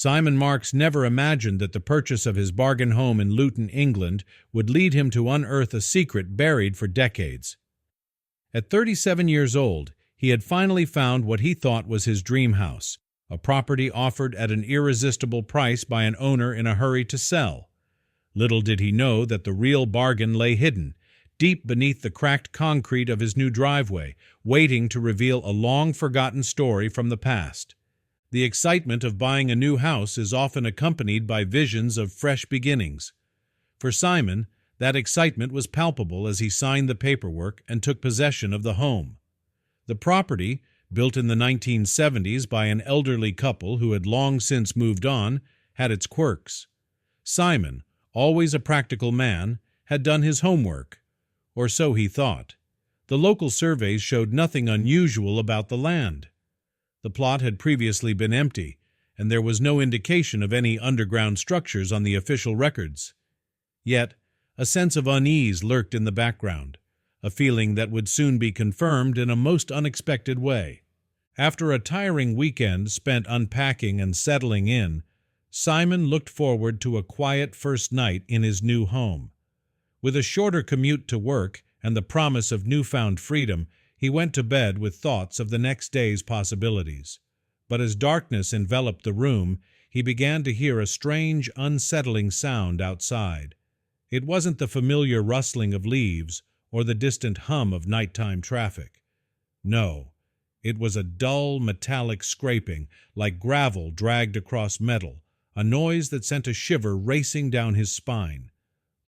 Simon Marks never imagined that the purchase of his bargain home in Luton, England, would lead him to unearth a secret buried for decades. At 37 years old, he had finally found what he thought was his dream house, a property offered at an irresistible price by an owner in a hurry to sell. Little did he know that the real bargain lay hidden, deep beneath the cracked concrete of his new driveway, waiting to reveal a long-forgotten story from the past. The excitement of buying a new house is often accompanied by visions of fresh beginnings. For Simon, that excitement was palpable as he signed the paperwork and took possession of the home. The property, built in the 1970s by an elderly couple who had long since moved on, had its quirks. Simon, always a practical man, had done his homework, or so he thought. The local surveys showed nothing unusual about the land. The plot had previously been empty, and there was no indication of any underground structures on the official records. Yet, a sense of unease lurked in the background, a feeling that would soon be confirmed in a most unexpected way. After a tiring weekend spent unpacking and settling in, Simon looked forward to a quiet first night in his new home. With a shorter commute to work and the promise of newfound freedom, he went to bed with thoughts of the next day's possibilities. But as darkness enveloped the room, he began to hear a strange, unsettling sound outside. It wasn't the familiar rustling of leaves or the distant hum of nighttime traffic. No, it was a dull, metallic scraping, like gravel dragged across metal, a noise that sent a shiver racing down his spine.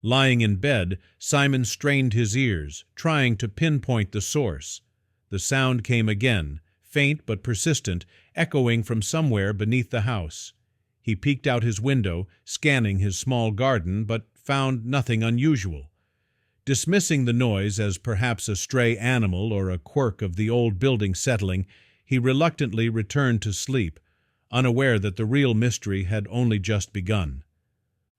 Lying in bed, Simon strained his ears, trying to pinpoint the source. The sound came again, faint but persistent, echoing from somewhere beneath the house. He peeked out his window, scanning his small garden, but found nothing unusual. Dismissing the noise as perhaps a stray animal or a quirk of the old building settling, he reluctantly returned to sleep, unaware that the real mystery had only just begun.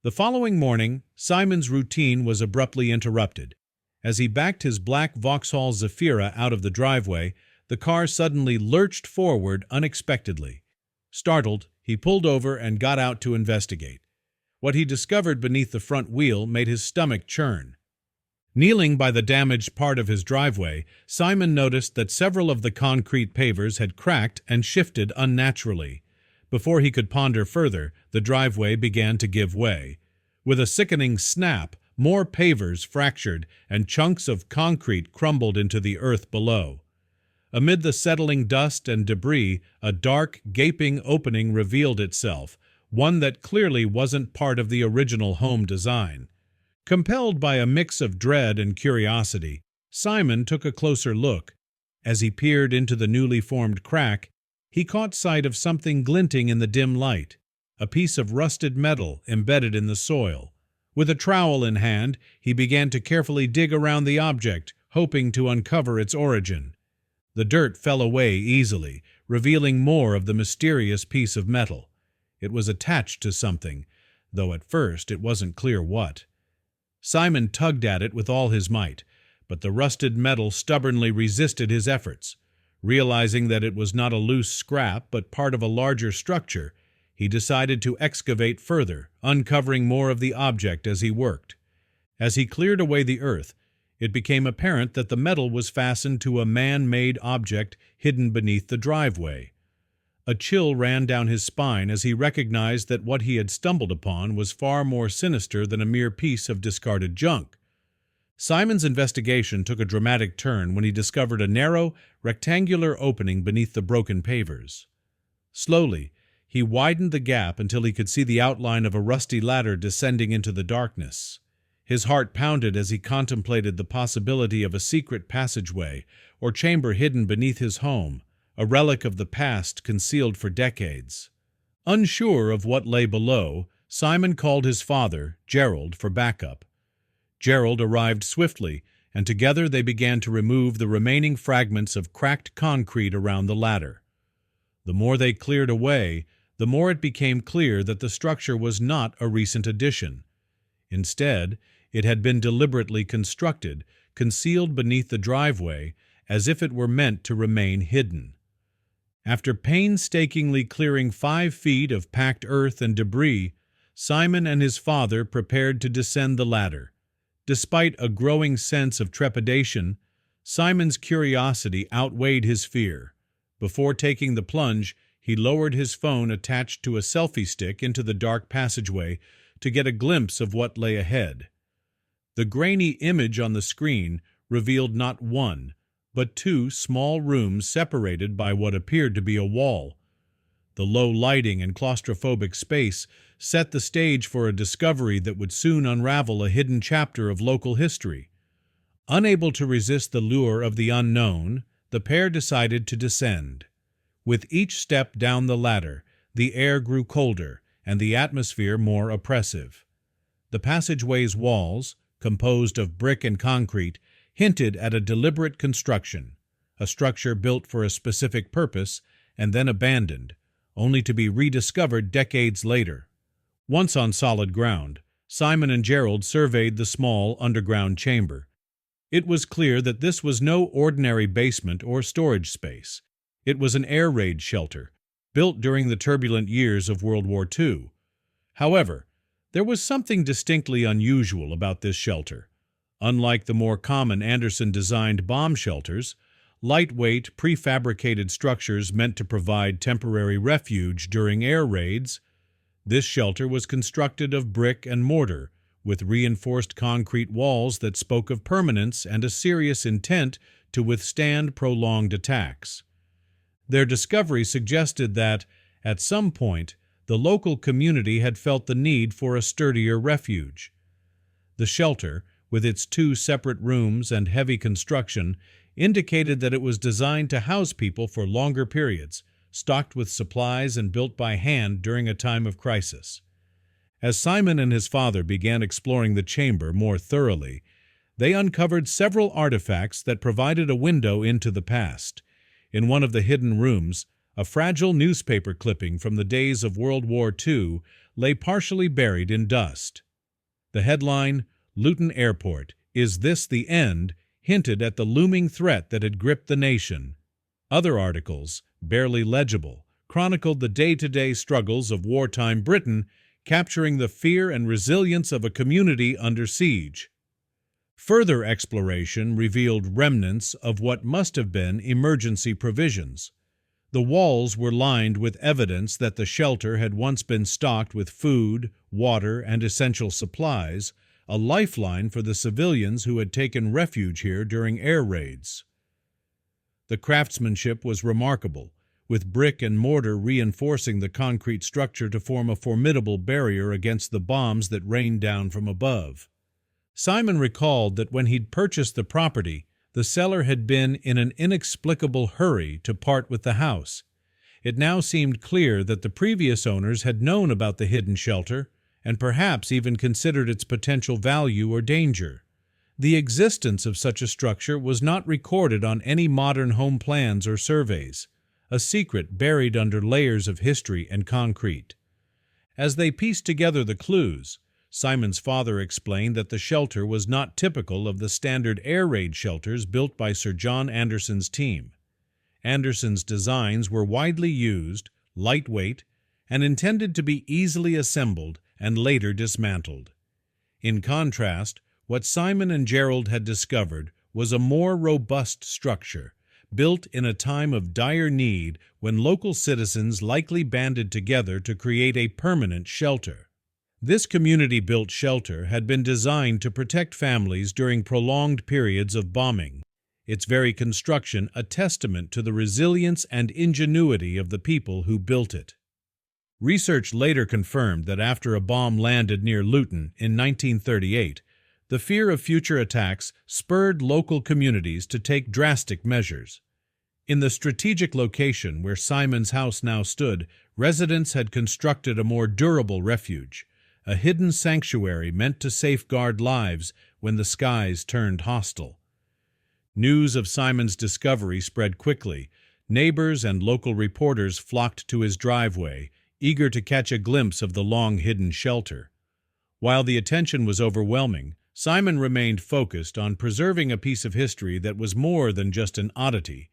The following morning, Simon's routine was abruptly interrupted. As he backed his black Vauxhall Zafira out of the driveway, the car suddenly lurched forward unexpectedly. Startled, he pulled over and got out to investigate. What he discovered beneath the front wheel made his stomach churn. Kneeling by the damaged part of his driveway, Simon noticed that several of the concrete pavers had cracked and shifted unnaturally. Before he could ponder further, the driveway began to give way. With a sickening snap, more pavers fractured and chunks of concrete crumbled into the earth below. Amid the settling dust and debris, a dark, gaping opening revealed itself, one that clearly wasn't part of the original home design. Compelled by a mix of dread and curiosity, Simon took a closer look. As he peered into the newly formed crack, he caught sight of something glinting in the dim light, a piece of rusted metal embedded in the soil. With a trowel in hand, he began to carefully dig around the object, hoping to uncover its origin. The dirt fell away easily, revealing more of the mysterious piece of metal. It was attached to something, though at first it wasn't clear what. Simon tugged at it with all his might, but the rusted metal stubbornly resisted his efforts. Realizing that it was not a loose scrap but part of a larger structure, he decided to excavate further, uncovering more of the object as he worked. As he cleared away the earth, it became apparent that the metal was fastened to a man-made object hidden beneath the driveway. A chill ran down his spine as he recognized that what he had stumbled upon was far more sinister than a mere piece of discarded junk. Simon's investigation took a dramatic turn when he discovered a narrow, rectangular opening beneath the broken pavers. Slowly, he widened the gap until he could see the outline of a rusty ladder descending into the darkness. His heart pounded as he contemplated the possibility of a secret passageway or chamber hidden beneath his home, a relic of the past concealed for decades. Unsure of what lay below, Simon called his father, Gerald, for backup. Gerald arrived swiftly, and together they began to remove the remaining fragments of cracked concrete around the ladder. The more they cleared away, the more it became clear that the structure was not a recent addition. Instead, it had been deliberately constructed, concealed beneath the driveway, as if it were meant to remain hidden. After painstakingly clearing 5 feet of packed earth and debris, Simon and his father prepared to descend the ladder. Despite a growing sense of trepidation, Simon's curiosity outweighed his fear. Before taking the plunge, he lowered his phone attached to a selfie stick into the dark passageway to get a glimpse of what lay ahead. The grainy image on the screen revealed not one, but 2 small rooms separated by what appeared to be a wall. The low lighting and claustrophobic space set the stage for a discovery that would soon unravel a hidden chapter of local history. Unable to resist the lure of the unknown, the pair decided to descend. With each step down the ladder, the air grew colder and the atmosphere more oppressive. The passageway's walls, composed of brick and concrete, hinted at a deliberate construction, a structure built for a specific purpose and then abandoned, only to be rediscovered decades later. Once on solid ground, Simon and Gerald surveyed the small underground chamber. It was clear that this was no ordinary basement or storage space. It was an air raid shelter, built during the turbulent years of World War II. However, there was something distinctly unusual about this shelter. Unlike the more common Anderson-designed bomb shelters, lightweight, prefabricated structures meant to provide temporary refuge during air raids, this shelter was constructed of brick and mortar, with reinforced concrete walls that spoke of permanence and a serious intent to withstand prolonged attacks. Their discovery suggested that, at some point, the local community had felt the need for a sturdier refuge. The shelter, with its 2 separate rooms and heavy construction, indicated that it was designed to house people for longer periods, stocked with supplies and built by hand during a time of crisis. As Simon and his father began exploring the chamber more thoroughly, they uncovered several artifacts that provided a window into the past. In one of the hidden rooms, a fragile newspaper clipping from the days of World War II lay partially buried in dust. The headline, "Luton Airport, Is This the End?" hinted at the looming threat that had gripped the nation. Other articles, barely legible, chronicled the day-to-day struggles of wartime Britain, capturing the fear and resilience of a community under siege. Further exploration revealed remnants of what must have been emergency provisions. The walls were lined with evidence that the shelter had once been stocked with food, water, and essential supplies, a lifeline for the civilians who had taken refuge here during air raids. The craftsmanship was remarkable, with brick and mortar reinforcing the concrete structure to form a formidable barrier against the bombs that rained down from above. Simon recalled that when he'd purchased the property, the seller had been in an inexplicable hurry to part with the house. It now seemed clear that the previous owners had known about the hidden shelter and perhaps even considered its potential value or danger. The existence of such a structure was not recorded on any modern home plans or surveys, a secret buried under layers of history and concrete. As they pieced together the clues, Simon's father explained that the shelter was not typical of the standard air raid shelters built by Sir John Anderson's team. Anderson's designs were widely used, lightweight, and intended to be easily assembled and later dismantled. In contrast, what Simon and Gerald had discovered was a more robust structure, built in a time of dire need when local citizens likely banded together to create a permanent shelter. This community-built shelter had been designed to protect families during prolonged periods of bombing, its very construction a testament to the resilience and ingenuity of the people who built it. Research later confirmed that after a bomb landed near Luton in 1938, the fear of future attacks spurred local communities to take drastic measures. In the strategic location where Simon's house now stood, residents had constructed a more durable refuge, a hidden sanctuary meant to safeguard lives when the skies turned hostile. News of Simon's discovery spread quickly. Neighbors and local reporters flocked to his driveway, eager to catch a glimpse of the long-hidden shelter. While the attention was overwhelming, Simon remained focused on preserving a piece of history that was more than just an oddity.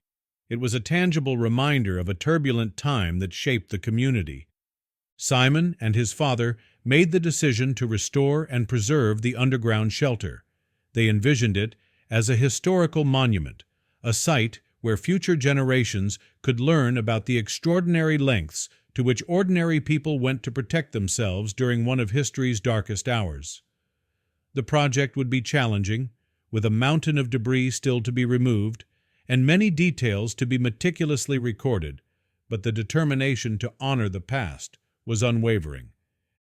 It was a tangible reminder of a turbulent time that shaped the community. Simon and his father made the decision to restore and preserve the underground shelter. They envisioned it as a historical monument, a site where future generations could learn about the extraordinary lengths to which ordinary people went to protect themselves during one of history's darkest hours. The project would be challenging, with a mountain of debris still to be removed, and many details to be meticulously recorded, but the determination to honor the past was unwavering.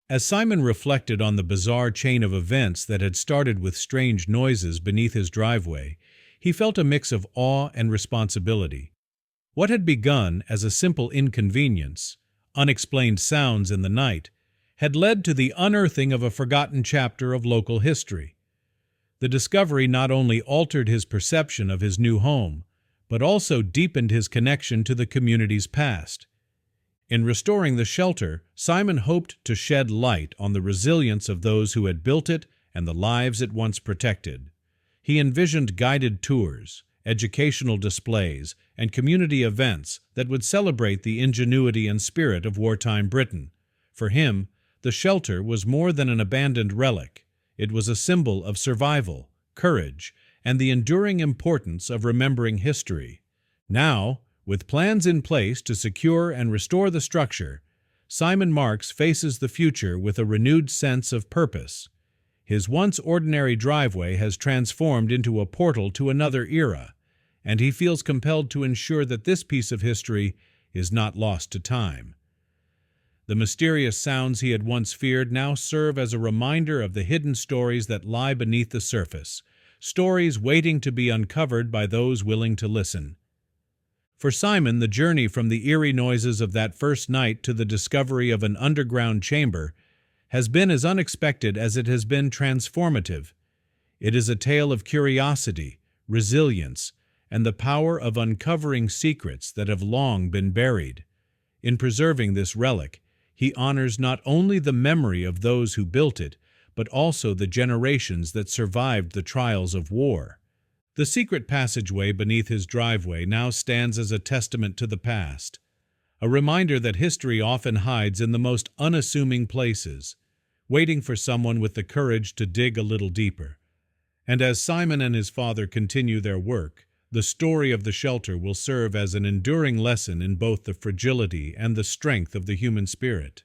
As Simon reflected on the bizarre chain of events that had started with strange noises beneath his driveway, he felt a mix of awe and responsibility. What had begun as a simple inconvenience, unexplained sounds in the night, had led to the unearthing of a forgotten chapter of local history. The discovery not only altered his perception of his new home, but also deepened his connection to the community's past. In restoring the shelter, Simon hoped to shed light on the resilience of those who had built it and the lives it once protected. He envisioned guided tours, educational displays, and community events that would celebrate the ingenuity and spirit of wartime Britain. For him, the shelter was more than an abandoned relic. It was a symbol of survival, courage, and the enduring importance of remembering history. Now, with plans in place to secure and restore the structure, Simon Marks faces the future with a renewed sense of purpose. His once ordinary driveway has transformed into a portal to another era, and he feels compelled to ensure that this piece of history is not lost to time. The mysterious sounds he had once feared now serve as a reminder of the hidden stories that lie beneath the surface, stories waiting to be uncovered by those willing to listen. For Simon, the journey from the eerie noises of that first night to the discovery of an underground chamber has been as unexpected as it has been transformative. It is a tale of curiosity, resilience, and the power of uncovering secrets that have long been buried. In preserving this relic, he honors not only the memory of those who built it, but also the generations that survived the trials of war. The secret passageway beneath his driveway now stands as a testament to the past, a reminder that history often hides in the most unassuming places, waiting for someone with the courage to dig a little deeper. And as Simon and his father continue their work, the story of the shelter will serve as an enduring lesson in both the fragility and the strength of the human spirit.